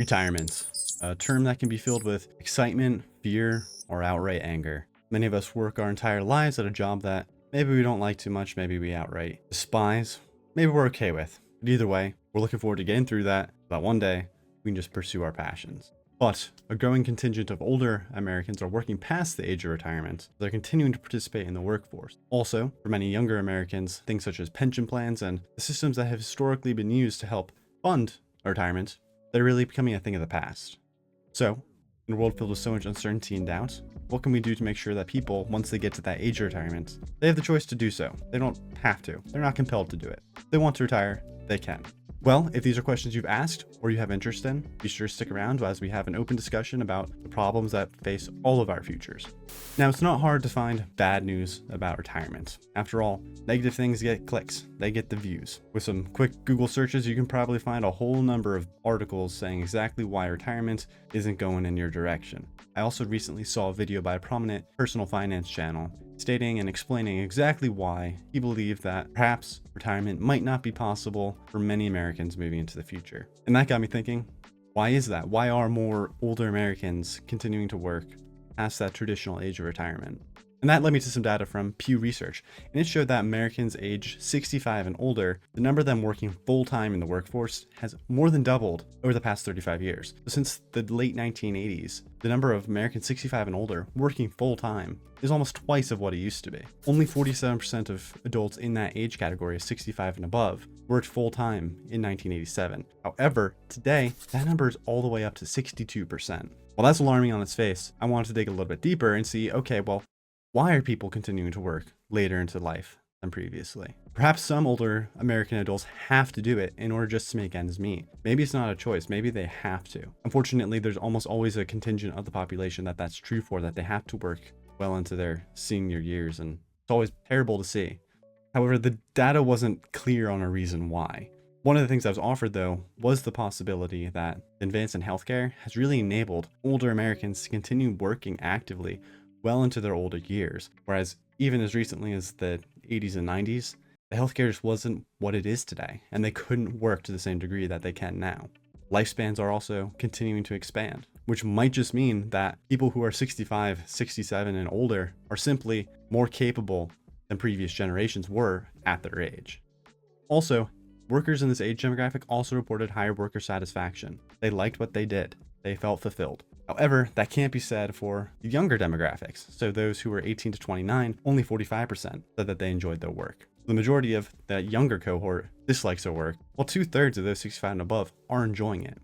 Retirement, a term that can be filled with excitement, fear, or outright anger. Many of us work our entire lives at a job that maybe we don't like too much, maybe we outright despise, maybe we're okay with. But either way, we're looking forward to getting through that, so that one day we can just pursue our passions. But a growing contingent of older Americans are working past the age of retirement. They're continuing to participate in the workforce. Also, for many younger Americans, things such as pension plans and the systems that have historically been used to help fund retirement, they're really becoming a thing of the past. So, in a world filled with so much uncertainty and doubt, what can we do to make sure that people, once they get to that age of retirement, they have the choice to do so? They don't have to. They're not compelled to do it. If they want to retire, they can. Well, if these are questions you've asked or you have interest in, be sure to stick around as we have an open discussion about the problems that face all of our futures. Now, it's not hard to find bad news about retirement. After all, negative things get clicks, they get the views. With some quick Google searches, you can probably find a whole number of articles saying exactly why retirement isn't going in your direction. I also recently saw a video by a prominent personal finance channel stating and explaining exactly why he believed that perhaps retirement might not be possible for many Americans moving into the future. And that got me thinking, why is that? Why are more older Americans continuing to work past that traditional age of retirement? And that led me to some data from Pew Research, and it showed that Americans aged 65 and older, the number of them working full-time in the workforce has more than doubled over the past 35 years. Since the late 1980s, the number of Americans 65 and older working full-time is almost twice of what it used to be. Only 47% of adults in that age category of 65 and above worked full-time in 1987. However, today, that number is all the way up to 62%. While that's alarming on its face, I wanted to dig a little bit deeper and see, okay, well, why are people continuing to work later into life than previously? Perhaps some older American adults have to do it in order just to make ends meet. Maybe it's not a choice. Maybe they have to. Unfortunately, there's almost always a contingent of the population that's true for, that they have to work well into their senior years, and it's always terrible to see. However, the data wasn't clear on a reason why. One of the things that was offered, though, was the possibility that advance in healthcare has really enabled older Americans to continue working actively well into their older years, whereas even as recently as the 80s and 90s, the healthcare just wasn't what it is today, and they couldn't work to the same degree that they can now. Lifespans are also continuing to expand, which might just mean that people who are 65, 67, and older are simply more capable than previous generations were at their age. Also, workers in this age demographic also reported higher worker satisfaction. They liked what they did. They felt fulfilled. However, that can't be said for the younger demographics. So those who were 18 to 29, only 45% said that they enjoyed their work. The majority of that younger cohort dislikes their work, while 2/3 of those 65 and above are enjoying it.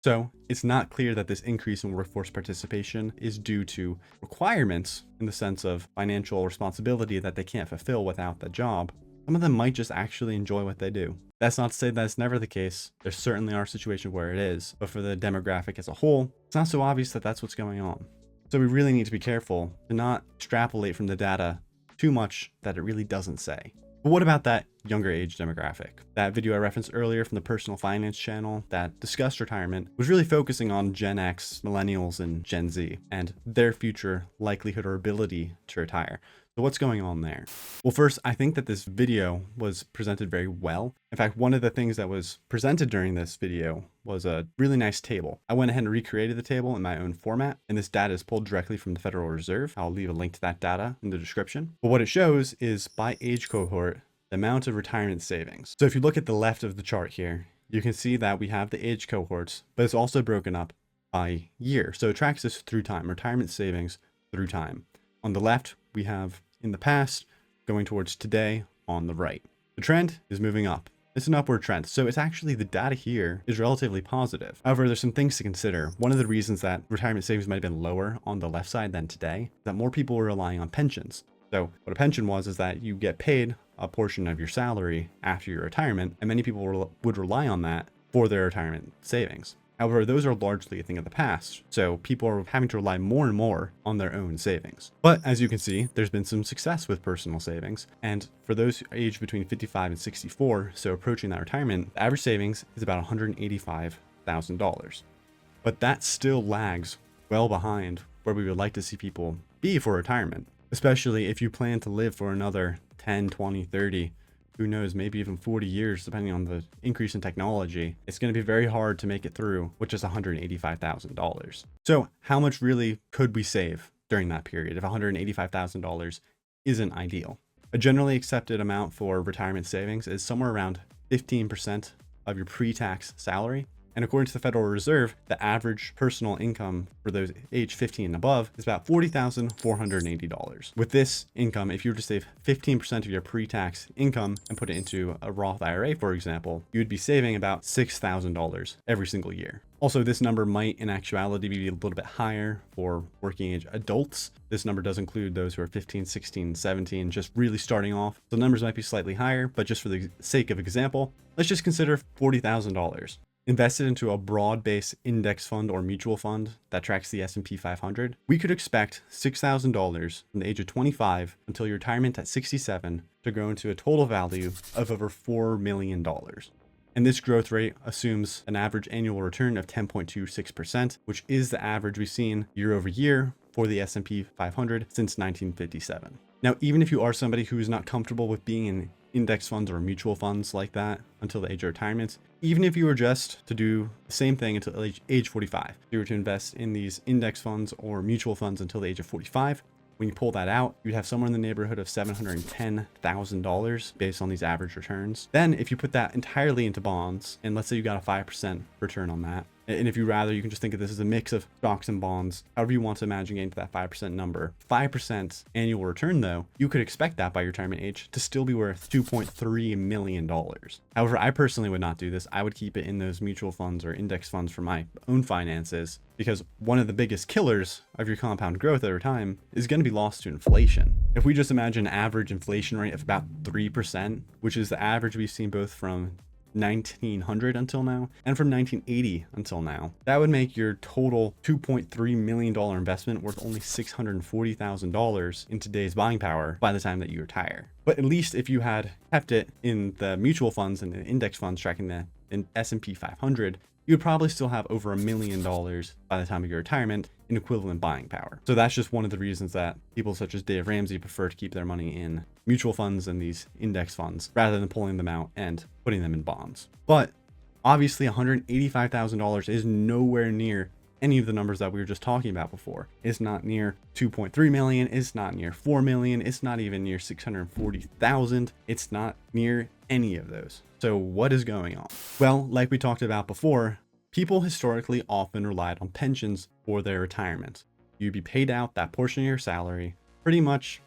So it's not clear that this increase in workforce participation is due to requirements in the sense of financial responsibility that they can't fulfill without the job. Some of them might just actually enjoy what they do. That's not to say that it's never the case. There certainly are situations where it is, but for the demographic as a whole, it's not so obvious that that's what's going on. So we really need to be careful to not extrapolate from the data too much that it really doesn't say. But what about that younger age demographic? That video I referenced earlier from the personal finance channel that discussed retirement was really focusing on Gen X, millennials, and Gen Z, and their future likelihood or ability to retire. So what's going on there? Well, first, I think that this video was presented very well. In fact, one of the things that was presented during this video was a really nice table. I went ahead and recreated the table in my own format, and this data is pulled directly from the Federal Reserve. I'll leave a link to that data in the description. But what it shows is by age cohort, the amount of retirement savings. So if you look at the left of the chart here, you can see that we have the age cohorts, but it's also broken up by year. So it tracks this through time, retirement savings through time. On the left, we have in the past going towards today on the right. The trend is moving up. It's an upward trend. So it's actually, the data here is relatively positive. However, there's some things to consider. One of the reasons that retirement savings might have been lower on the left side than today, is that more people were relying on pensions. So what a pension was is that you get paid a portion of your salary after your retirement, and many people would rely on that for their retirement savings. However, those are largely a thing of the past, so people are having to rely more and more on their own savings. But as you can see, there's been some success with personal savings, and for those aged between 55 and 64, so approaching that retirement, the average savings is about $185,000. But that still lags well behind where we would like to see people be for retirement, especially if you plan to live for another 10, 20, 30, who knows, maybe even 40 years, depending on the increase in technology, it's going to be very hard to make it through with just $185,000. So how much really could we save during that period if $185,000 isn't ideal? A generally accepted amount for retirement savings is somewhere around 15% of your pre-tax salary. And according to the Federal Reserve, the average personal income for those age 15 and above is about $40,480. With this income, if you were to save 15% of your pre-tax income and put it into a Roth IRA, for example, you would be saving about $6,000 every single year. Also, this number might in actuality be a little bit higher for working age adults. This number does include those who are 15, 16, 17, just really starting off. The numbers might be slightly higher, but just for the sake of example, let's just consider $40,000. Invested into a broad-based index fund or mutual fund that tracks the S&P 500, we could expect $6,000 from the age of 25 until your retirement at 67 to grow into a total value of over $4 million. And this growth rate assumes an average annual return of 10.26%, which is the average we've seen year over year for the S&P 500 since 1957. Now, even if you are somebody who is not comfortable with being in index funds or mutual funds like that until the age of retirement, even if you were just to do the same thing until age 45, if you were to invest in these index funds or mutual funds until the age of 45, when you pull that out, you'd have somewhere in the neighborhood of $710,000 based on these average returns. Then if you put that entirely into bonds, and let's say you got a 5% return on that, and if you rather, you can just think of this as a mix of stocks and bonds, however you want to imagine getting to that 5% number. 5% annual return though, you could expect that by your retirement age to still be worth $2.3 million. However, I personally would not do this. I would keep it in those mutual funds or index funds for my own finances, because one of the biggest killers of your compound growth over time is going to be lost to inflation. If we just imagine an average inflation rate of about 3%, which is the average we've seen both from 1900 until now and from 1980 until now, that would make your total $2.3 million investment worth only $640,000 in today's buying power by the time that you retire. But at least if you had kept it in the mutual funds and the index funds tracking the S&P 500, you would probably still have over $1 million by the time of your retirement in equivalent buying power. So that's just one of the reasons that people such as Dave Ramsey prefer to keep their money in mutual funds and these index funds rather than pulling them out and putting them in bonds. But obviously $185,000 is nowhere near any of the numbers that we were just talking about before. It's not near 2.3 million. It's not near 4 million. It's not even near 640,000. It's not near any of those. So what is going on? Well, like we talked about before, people historically often relied on pensions for their retirement. You'd be paid out that portion of your salary pretty much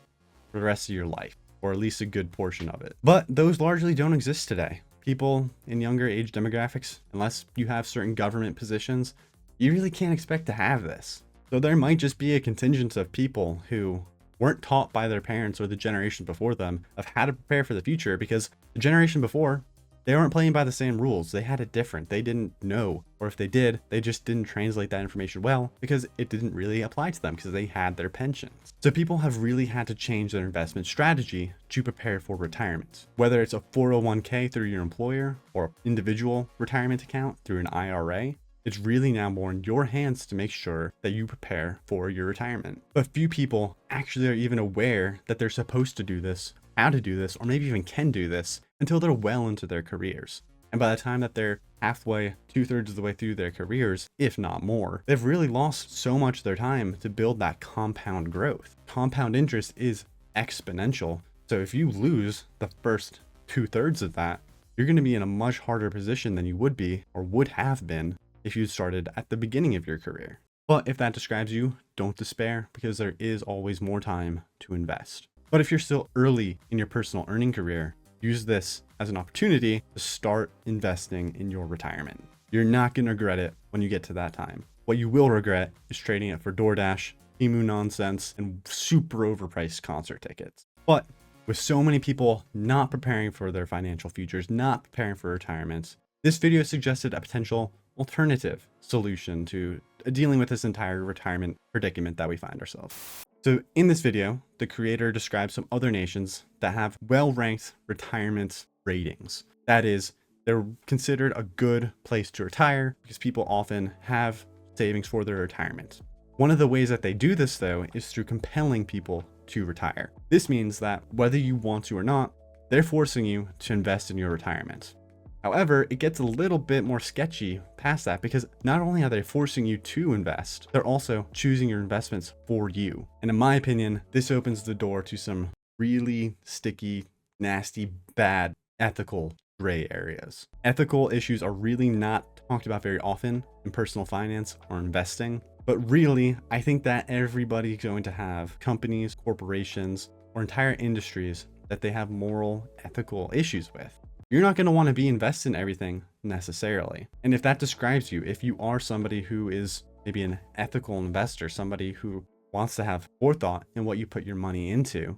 for the rest of your life, or at least a good portion of it. But those largely don't exist today. People in younger age demographics, unless you have certain government positions, you really can't expect to have this. So there might just be a contingent of people who weren't taught by their parents or the generation before them of how to prepare for the future, because the generation before, they weren't playing by the same rules. They had it different. They didn't know, or if they did, they just didn't translate that information well because it didn't really apply to them because they had their pensions. So people have really had to change their investment strategy to prepare for retirement. Whether it's a 401k through your employer or individual retirement account through an IRA, it's really now more in your hands to make sure that you prepare for your retirement. But few people actually are even aware that they're supposed to do this, how to do this, or maybe even can do this until they're well into their careers. And by the time that they're halfway, 2/3 of the way through their careers, if not more, they've really lost so much of their time to build that compound growth. Compound interest is exponential. So if you lose the first 2/3 of that, you're going to be in a much harder position than you would be or would have been if you started at the beginning of your career. But if that describes you, don't despair, because there is always more time to invest. But if you're still early in your personal earning career, use this as an opportunity to start investing in your retirement. You're not going to regret it when you get to that time. What you will regret is trading it for DoorDash, Temu nonsense, and super overpriced concert tickets. But with so many people not preparing for their financial futures, not preparing for retirement, this video suggested a potential alternative solution to dealing with this entire retirement predicament that we find ourselves. So in this video, the creator describes some other nations that have well-ranked retirement ratings. That is, they're considered a good place to retire because people often have savings for their retirement. One of the ways that they do this, though, is through compelling people to retire. This means that whether you want to or not, They're forcing you to invest in your retirement. However, it gets a little bit more sketchy past that, because not only are they forcing you to invest, they're also choosing your investments for you. And in my opinion, this opens the door to some really sticky, nasty, bad, ethical gray areas. Ethical issues are really not talked about very often in personal finance or investing, but really, I think that everybody's going to have companies, corporations, or entire industries that they have moral, ethical issues with. You're not going to want to be invested in everything necessarily. And if that describes you, if you are somebody who is maybe an ethical investor, somebody who wants to have forethought in what you put your money into,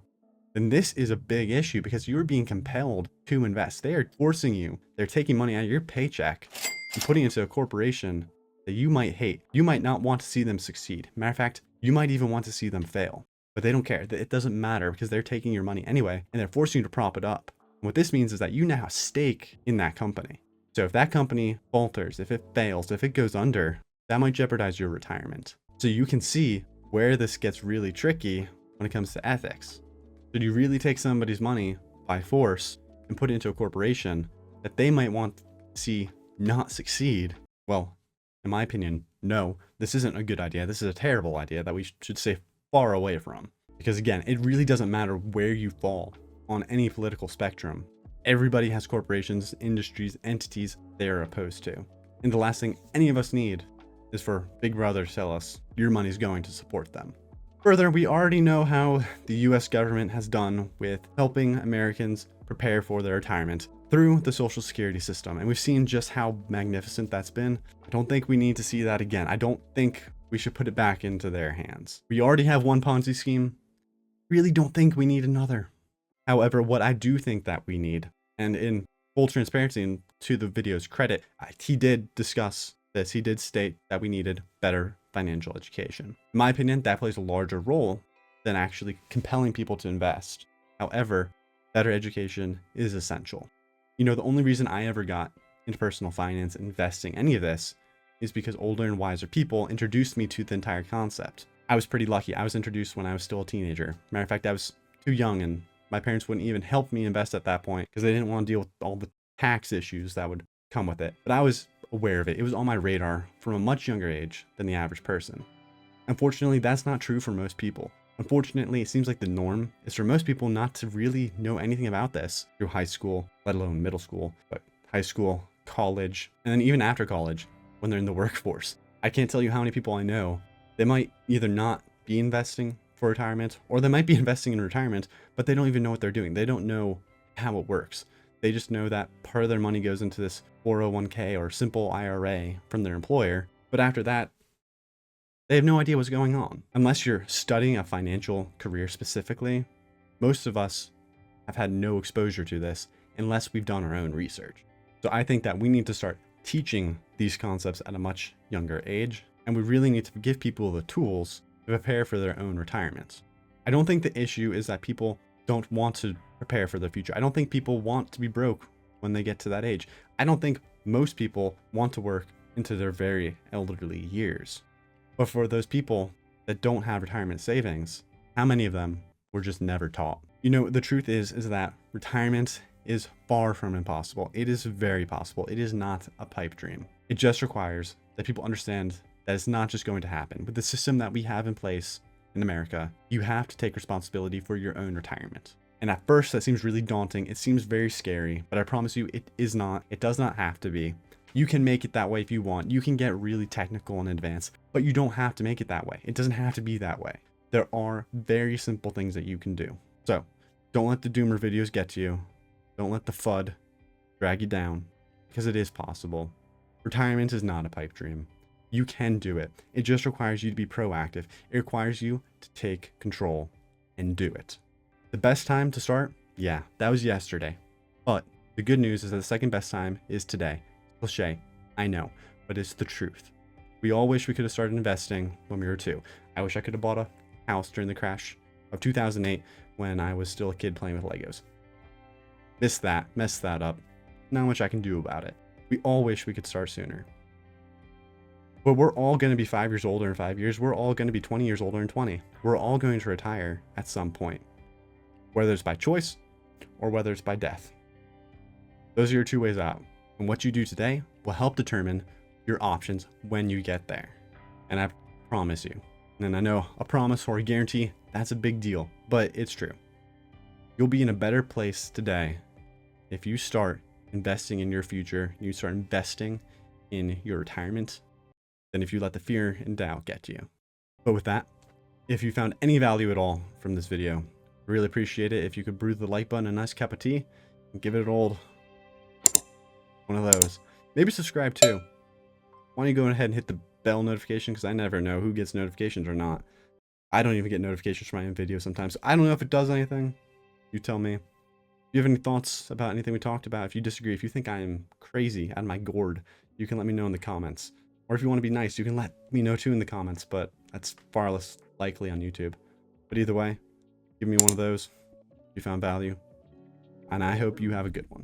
then this is a big issue, because you're being compelled to invest. They are forcing you. They're taking money out of your paycheck and putting it into a corporation that you might hate. You might not want to see them succeed. Matter of fact, you might even want to see them fail. But they don't care. It doesn't matter, because they're taking your money anyway, and they're forcing you to prop it up. What this means is that you now have stake in that company. So if that company falters, if it fails, if it goes under, that might jeopardize your retirement. So you can see where this gets really tricky when it comes to ethics. Should you really take somebody's money by force and put it into a corporation that they might want to see not succeed? Well, in my opinion, no, this isn't a good idea. This is a terrible idea that we should stay far away from. Because again, it really doesn't matter where you fall on any political spectrum. Everybody has corporations, industries, entities they are opposed to. And the last thing any of us need is for Big Brother to tell us your money's going to support them. Further, we already know how the US government has done with helping Americans prepare for their retirement through the Social Security system. And we've seen just how magnificent that's been. I don't think we need to see that again. I don't think we should put it back into their hands. We already have one Ponzi scheme. Really don't think we need another. However, what I do think that we need, and in full transparency and to the video's credit, he did discuss this. He did state that we needed better financial education. In my opinion, that plays a larger role than actually compelling people to invest. However, better education is essential. You know, the only reason I ever got into personal finance, investing, any of this, is because older and wiser people introduced me to the entire concept. I was pretty lucky. I was introduced when I was still a teenager. Matter of fact, I was too young, and my parents wouldn't even help me invest at that point because they didn't want to deal with all the tax issues that would come with it. But I was aware of it. It was on my radar from a much younger age than the average person. Unfortunately, that's not true for most people. Unfortunately, it seems like the norm is for most people not to really know anything about this through high school, let alone middle school, but high school, college, and then even after college when they're in the workforce. I can't tell you how many people I know, they might either not be investing for retirement, or they might be investing in retirement, but they don't even know what they're doing. They don't know how it works. They just know that part of their money goes into this 401k or simple IRA from their employer. But after that, they have no idea what's going on. Unless you're studying a financial career specifically, most of us have had no exposure to this unless we've done our own research. So I think that we need to start teaching these concepts at a much younger age, and we really need to give people the tools to prepare for their own retirements. I don't think the issue is that people don't want to prepare for their future. I don't think people want to be broke when they get to that age. I don't think most people want to work into their very elderly years. But for those people that don't have retirement savings, how many of them were just never taught? You know, the truth is that retirement is far from impossible. It is very possible. It is not a pipe dream. It just requires that people understand that it's not just going to happen. With the system that we have in place in America, you have to take responsibility for your own retirement. And at first, that seems really daunting. It seems very scary, but I promise you, it is not. It does not have to be. You can make it that way if you want. You can get really technical and advanced, but you don't have to make it that way. It doesn't have to be that way. There are very simple things that you can do. So don't let the doomer videos get to you. Don't let the FUD drag you down, because it is possible. Retirement is not a pipe dream. You can do it. It just requires you to be proactive. It requires you to take control and do it. The best time to start? Yeah, that was yesterday. But the good news is that the second best time is today. Cliche, I know, but it's the truth. We all wish we could have started investing when we were 2. I wish I could have bought a house during the crash of 2008 when I was still a kid playing with Legos. Messed that up. Not much I can do about it. We all wish we could start sooner. But we're all going to be 5 years older in 5 years. We're all going to be 20 years older in 20. We're all going to retire at some point. Whether it's by choice or whether it's by death. Those are your two ways out. And what you do today will help determine your options when you get there. And I promise you, and I know a promise or a guarantee, that's a big deal, but it's true. You'll be in a better place today if you start investing in your future, you start investing in your retirement, than if you let the fear and doubt get to you. But with that, if you found any value at all from this video, really appreciate it if you could brew the like button a nice cup of tea and give it an old one of those. Maybe subscribe too. Why don't you go ahead and hit the bell notification, because I never know who gets notifications or not. I don't even get notifications from my own videos sometimes. I don't know if it does anything. You tell me. If you have any thoughts about anything we talked about, if you disagree, if you think I am crazy out of my gourd, you can let me know in the comments. Or if you want to be nice, you can let me know too in the comments, but that's far less likely on YouTube. But either way, give me one of those if you found value. And I hope you have a good one.